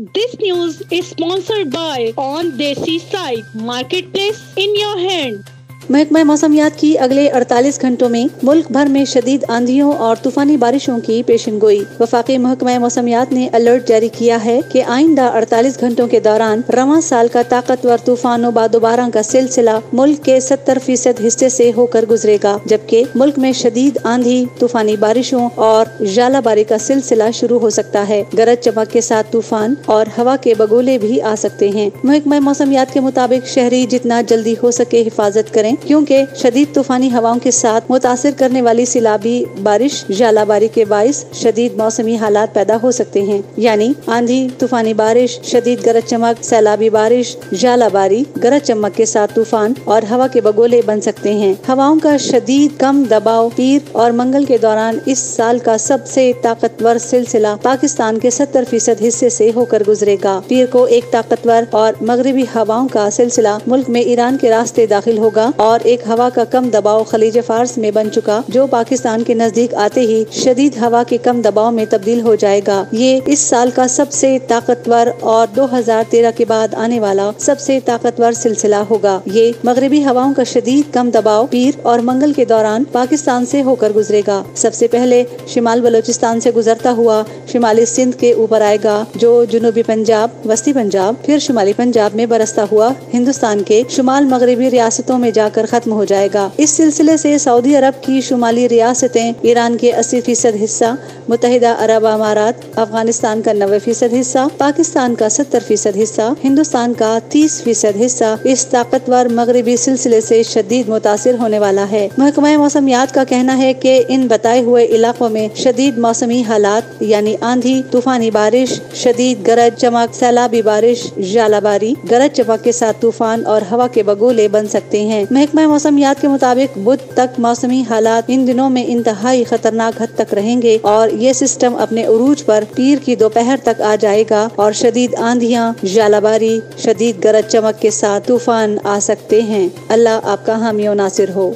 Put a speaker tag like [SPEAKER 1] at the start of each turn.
[SPEAKER 1] This news is sponsored by On Desi Site Marketplace in your hand.
[SPEAKER 2] महकमा मौसमियात की अगले 48 घंटों में मुल्क भर में शदीद आंधियों और तूफानी बारिशों की पेशिनगोई। वफाकी महकमा मौसमियात ने अलर्ट जारी किया है कि आइंदा 48 घंटों के दौरान रवां साल का ताकतवर तूफानों बादोबारा का सिलसिला मुल्क के 70% हिस्से से होकर गुजरेगा, जबकि मुल्क में शदीद आंधी, तूफानी बारिशों और जालाबारी का सिलसिला शुरू हो सकता है। गरज चमक के साथ तूफान और हवा के बगोले भी आ सकते हैं। महकमा मौसमियात के मुताबिक शहरी जितना जल्दी हो सके हिफाजत करें, क्योंकि शदीद तूफानी हवाओं के साथ मुतासिर करने वाली सिलाबी बारिश, जालाबारी के बाइस शदीद मौसमी हालात पैदा हो सकते हैं, यानी आंधी, तूफानी बारिश, शदीद गरज चमक, सैलाबी बारिश, जालाबारी, गरज चमक के साथ तूफान और हवा के बगोले बन सकते हैं। हवाओं का शदीद कम दबाव पीर और मंगल के दौरान इस साल का सबसे ताकतवर सिलसिला पाकिस्तान के 70% हिस्से से होकर गुजरेगा। पीर को एक ताकतवर और मगरबी हवाओं का सिलसिला मुल्क में ईरान के रास्ते दाखिल होगा और एक हवा का कम दबाव खलीज फारस में बन चुका, जो पाकिस्तान के नजदीक आते ही शदीद हवा के कम दबाव में तब्दील हो जाएगा। ये इस साल का सबसे ताकतवर और 2013 के बाद आने वाला सबसे ताकतवर सिलसिला होगा। ये मगरबी हवाओं का शदीद कम दबाव पीर और मंगल के दौरान पाकिस्तान से होकर गुजरेगा। सबसे पहले शिमाल बलोचिस्तान से गुजरता हुआ शिमाली सिंध के ऊपर आएगा, जो जनूबी पंजाब, वस्ती पंजाब, फिर शिमाली पंजाब में बरसता हुआ हिंदुस्तान के शुमाल मगरबी रियासतों में जाकर खत्म हो जाएगा। इस सिलसिले से सऊदी अरब की शुमाली रियासतें, ईरान के 80% हिस्सा, मुत्तहिदा अरब अमारात, अफगानिस्तान का 90% हिस्सा, पाकिस्तान का 70% हिस्सा, हिंदुस्तान का 30% हिस्सा इस ताकतवर मगरबी सिलसिले से शदीद मुतासिर होने वाला है। महकमा मौसमियात का कहना है कि इन बताए हुए इलाकों में शदीद मौसमी हालात यानी आंधी, तूफानी बारिश, शदीद गरज चमक, सैलाबी बारिश, जालाबारी, गरज चमक के साथ तूफान और हवा के बगोले बन सकते हैं। महकमा मौसमियात के मुताबिक बुध तक मौसमी हालात इन दिनों में इंतहाई खतरनाक हद तक रहेंगे और ये सिस्टम अपने उरूज पर पीर की दोपहर तक आ जाएगा और शदीद आंधियां, जालाबारी, शदीद गरज चमक के साथ तूफान आ सकते हैं। अल्लाह आपका हामी और नासिर हो।